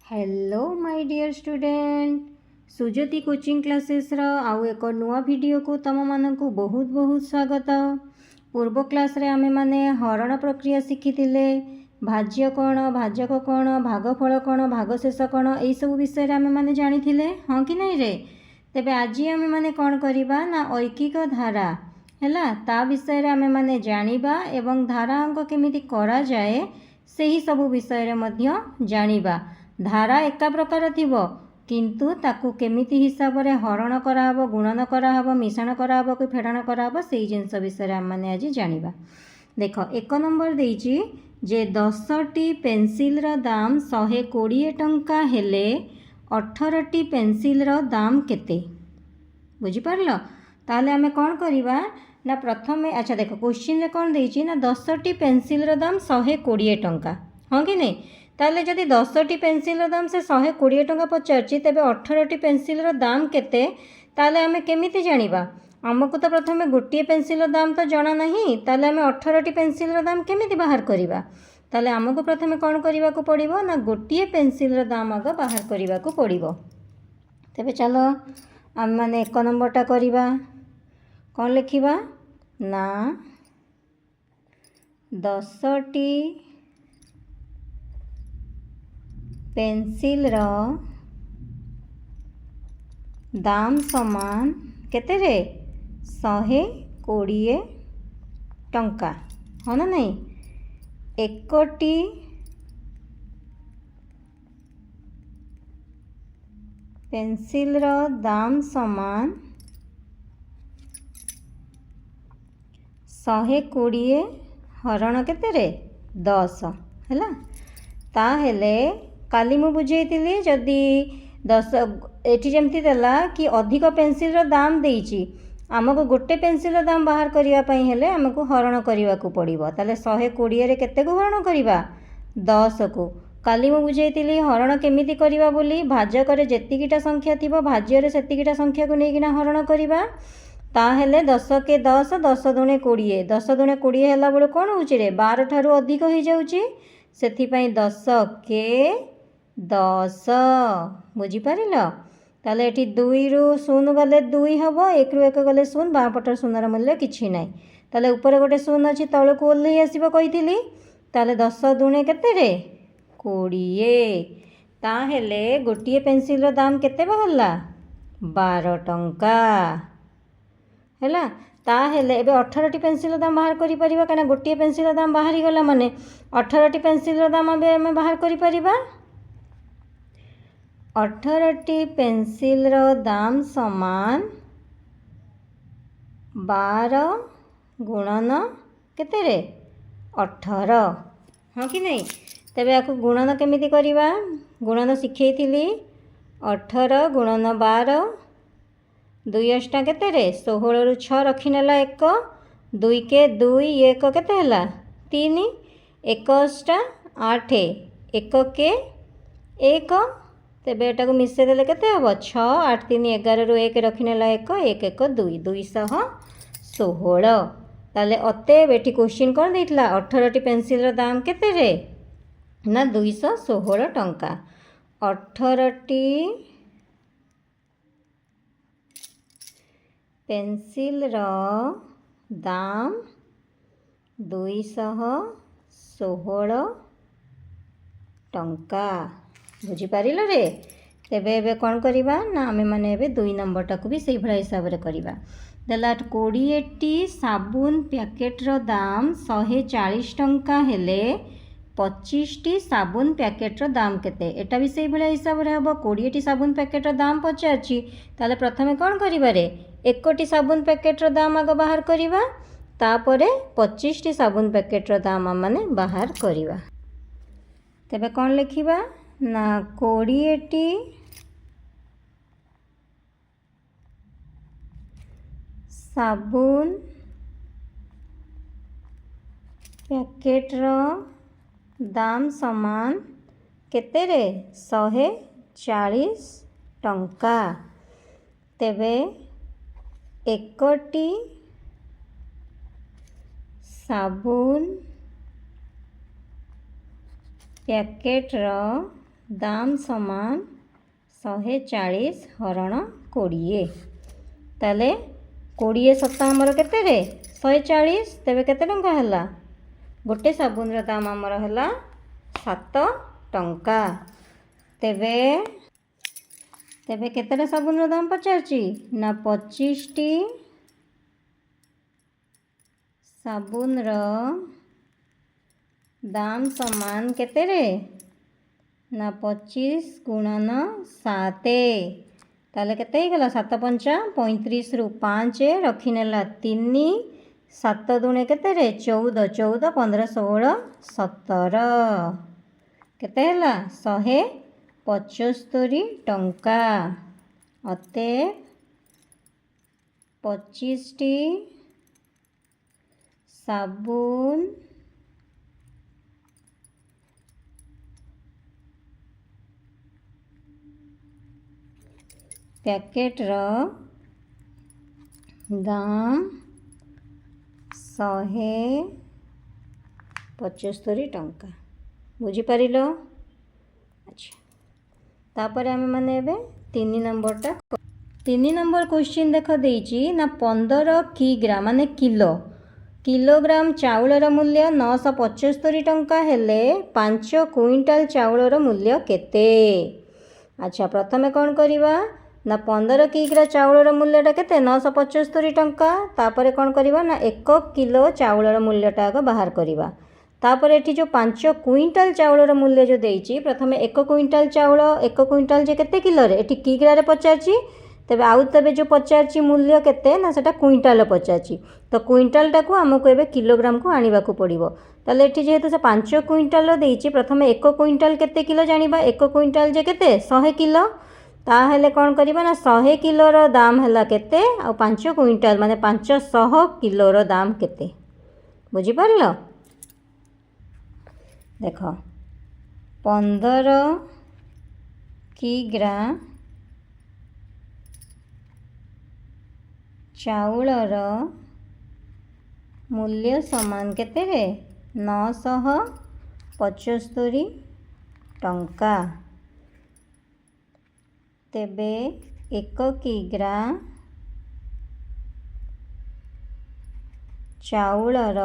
Hello my dear student Sujyoti coaching classes रो आउ एक नुआ वीडियो को तम मानकु बहुत बहुत स्वागत। पूर्व क्लास रे आमे माने हरण प्रक्रिया शिखिथिले। भाज्य कौन, भाजक कौन, भागफल कौन, भागशेष कौन, एई सब विषय रे आमे माने जानिथिले हाँ कि नहीं रे। तेबे आज आमे माने कौन करिबा ना ऐकिक धारा हैला ता विषय रे आमे माने जानिबा एवं धारा अंक केमिति करा जाए सेही सब विषय रे मध्य जानिबा। धारा एका प्रकार थिबो किंतु ताकू केमिति हिसाब रे हरण कराहब, गुणन कराहब, मिश्रण कराहब कि फेड़ाण कराहब सेही जिनस विषय रे आम माने आज जानिबा। देख एक नंबर देइछि जे 10टी पेंसिल रो दाम 120 टंका हेले 18टी पेंसिल रो दाम केते बुझी पारलो। ताले आमे कोन करिबा ना प्रथमे अच्छा देख क्वेश्चन रे कोन देइछि ना 10टी पेंसिल रो दाम 120 टंका हाँ कि नहीं। ताले जदि 10टी पेंसिल रो दाम से 120 टंका पचारछि तेबे 18टी पेंसिल रो दाम केते ताले आमे केमिति जानिबा। आमको तो प्रथमे गोटे पेंसिल रो दाम तो जणा नहीं, ताले आमे 18टी पेंसिल रो दाम केमिति बाहर करिबा। ताले आमको प्रथमे कोन करिबा को पड़िबो ना गोटे पेंसिल रो दाम आग बाहर करिबा को पड़िबो। तेबे चलो आम माने एक नंबरटा करिबा। कोन लिखिबा ना 10टी पेंसिल रो दाम समान केते रे 120 टंका हाँ ना नहीं। एकटी पेंसिल रो दाम समान 120 हरण केते रे 10 हैला। ताहेले काली मु बुझेइतिली जदि 10 एठी जेमती देला कि अधिक पेंसिल रो दाम देइछि आमको गोटे पेंसिल रो दाम बाहर करिया पई हेले हमको हरण करिवा को पड़िबो। ताले 120 रे केते को हरण करिबा 10 को। काली मु बुझेइतिली हरण केमिति करिवा बोली भाजक रे जेतिकिटा संख्या थिबो भाज्य रे सेतिकिटा संख्या को नेकिना हरण करिबा। ताहेले 10 के 10 10 दुणे 20 10 दुणे 20 हैला बोले कोन होउछि रे 12 ठारू अधिक होई जाउछि सेथि पई 10 के 10 बुझी पारिल। ताले एठी 2 रु 0 गले 2 हबो 1 रु 1 गले 0 बाम पटर शून्यर मूल्य किछि नै। ताले ऊपर गोटे 0 अछि तळ को ओल्हेई आसीबो कहिथिली। ताले 10 दुणे केते रे 20। ताहेले गोटिए पेंसिल रो दाम केते बाहरला 12 टंका हैला। ताहेले एबे 18टी पेंसिल रो दाम बाहर करि परिबा काना गोटिए पेंसिल रो दाम बाहरी गला माने 18टी पेंसिल रो दाम आमे बाहर करि परिबा। 18टी पेंसिल रो दाम समान 12 गुणन केते रे 18 हाँ कि नहीं। तेबे आकु गुणन केमिति करिबा गुणन शिखेइथिली 18 गुणन 12 2 अष्टा केते रे 16 रु 6 रखिनेला 1 2 के 2 1 केते हला 3 1 अष्टा 8 1 के 1 तेबे एटा को मिसे देले केते हबो 6 8 3 11 रु 1 रखिनेला 1 1 1 2 216। ताले अते बेटी क्वेश्चन कोन देइतला 18टी पेंसिल रो दाम केते रे ना 216 टंका। 18टी पेंसिल रो दाम 216 टंका बुझी पारिल रे। तेबे एबे कोन करिबा ना आमे माने एबे 2 नंबरटा को भी सेही भला हिसाब रे करिबा। देला 20टी साबुन पैकेट रो दाम 140 टंका हेले 25टी साबुन पैकेट रो दाम केते एटा भी सेही भला हिसाब रे हबो। 20टी साबुन पैकेट रो दाम पचारछि ताले प्रथमे कोन करिबा रे 1टी साबुन पैकेट रो दाम आग बाहर करिबा तापरे 25टी साबुन पैकेट रो दाम माने बाहर करिबा। तेबे कोन लिखिबा ना 20टी साबुन पैकेट रो दाम समान केते रे 140 टंका। तेबे 1टी साबुन पैकेट दाम समान 140 हरण 20 ताले 20 सप्ताह आमर केते रे 140 तेबे केते टंका हला गोटे साबुन रो दाम आमर हला 7 टंका तेबे तेबे केतेटा साबुन रो दाम पचारची ना 25 टी साबुन रो दाम समान केते रे ना 25 गुणन 7 ताले केते गला 7 पंचा 35 रु 5 रखिनेला 3 7 दुणे केते रे 14 14 15 16 17 केते हला 175 टंका अते 25 टी साबुन पैकेट रो दाम 175 टंका बुझीपार अच्छा तापर आम मैंने 3 नंबरटा 3 नंबर क्वेश्चन देख देइची ना 15 किग्रा माने किलोग्राम चाउलर मूल्य 975 टंका हेले 5 क्विंटाल चाउलर मूल्य केते अच्छा प्रथमे कौन करिवा ना 15 किग्रा चाउलर मूल्यटा केते 975 टंका तापर कौन करिवा ना 1 किलो चाउलर मूल्यटा आग बाहर करिवा तापर एठी जो 5 क्विंटाल चाउलर मूल्य जो देइची प्रथमे 1 क्विंटाल चाउल 1 क्विंटाल जे केते किलो रे एठी किग्रा रे पचारची तेबे आउ तबे जो पचारची मूल्य केते ना सेटा क्विंटाल पचारची तो क्विंटालटा को हमको एबे किलोग्राम को आनिबा को पड़िबो ताले एठी जेहेतु से 5 क्विंटाल देइची प्रथमे 1 क्विंटाल केते किलो जानिबा 1 क्विंटाल जे केते 100 किलो ताहेले कौन करिबा ना 100 किलो रो दाम हला केते आ 5 क्विंटाल माने 500 किलो रो दाम केते बुझी परलो देखो 15 किग्रा चाउलर मूल्य समान केते रे 975 टंका तेबे 1 किग्रा चाउलर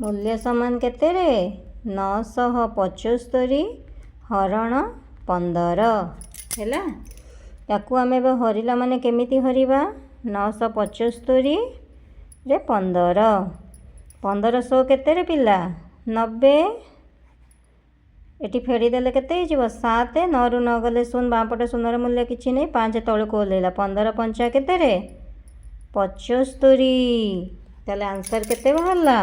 मूल्य समान केते रे 975 हरण 15 हैला याकू आम ए हरिला माने केमिति हरिबा 975 रे 15 1500 केते रे पिला 90 एटी फेरीदेले केते हो 7 9 रु 9 गले शून्य बाँपटे शून्यर मूल्य किसी नहीं 5 तौक ओल्ला 15 पंचा केते रे 75 ताले आंसर केते बाहरला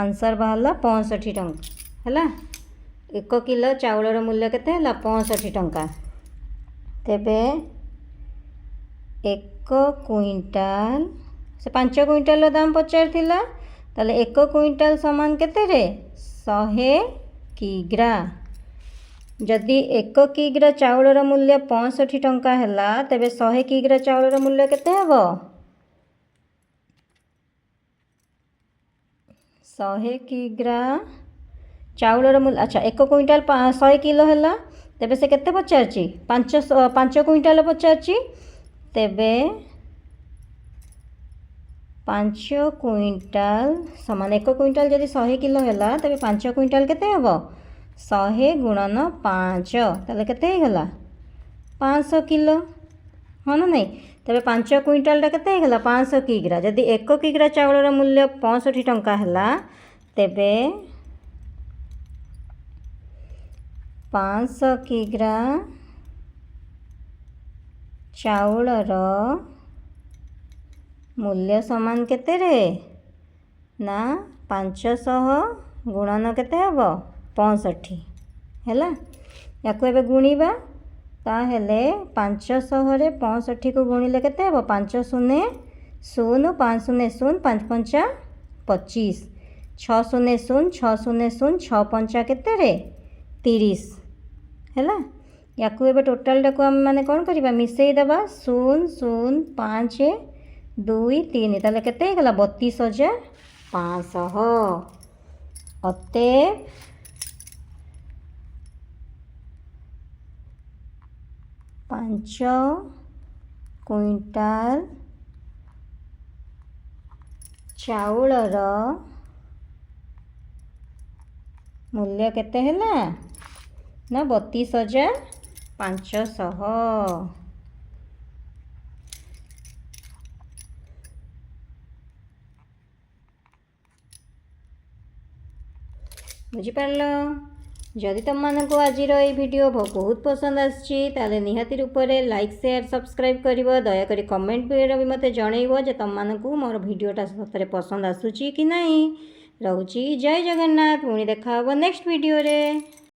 आंसर बाहरला 65 टंका हैला 1 किलो चाउलर मूल्य केते हैला 65 टंका तेबे 1 क्विंटाल से 5 क्विंटाल दाम पचार थिला ताले 1 क्विंटाल समान केते रे 100 किग्रा जदि 1 किग्रा चाउलर मूल्य 65 टंका हैला तेबे 100 किग्रा चाउलर मूल्य केते हेबो 100 किग्रा चाउलर मूल्य अच्छा 1 क्विंटाल 100 किलो हैला तेबे से केते पचारची 5 क्विंटाल पचारची तेबे 5 क्विंटाल समान 1 क्विंटाल जदि 100 किलो हैला तेबे 5 क्विंटाल केते हेबो 100 गुणन 5 ताले केते गला 500 किलो हाँ ना नहीं तेबे 5 क्विंटालटा केते गला 500 किग्रा जदि 1 किग्रा चाउलर मूल्य 65 टंका हैला तेबे 500 किग्रा चाउलर मूल्य समान केते रे ना 500 गुणन केते हेबो 65 हैला याकू एबे गुणीबा ताहेले 500 रे 65 को गुणिले केते हेबो 5 शून्य 0 5 शून्य 0 5 पंचा 25 6 शून्य 0 6 शून्य 0 6 पंचा केते रे 30 हैला याकू एबे टोटाल टाको हम माने कोन करिबा मिसेई देबा 0 0 5 2 3 ताले केते गला 32,500 अते 5 क्विंटाल चाउलर मूल्य केते हैला ना 32,500। बुझिपार जदि तुम मानक आज भिडियो बहुत पसंद आसी निहाती रूप से लाइक शेयर सब्सक्राइब कर दयाकोरी कमेंट भी मत जनइब जे तुम मानक मोर भिडियोटा सतरे पसंद आसूची कि नहीं। रोची जय जगन्नाथ। पुणी देखा नेक्स्ट वीडियो रे।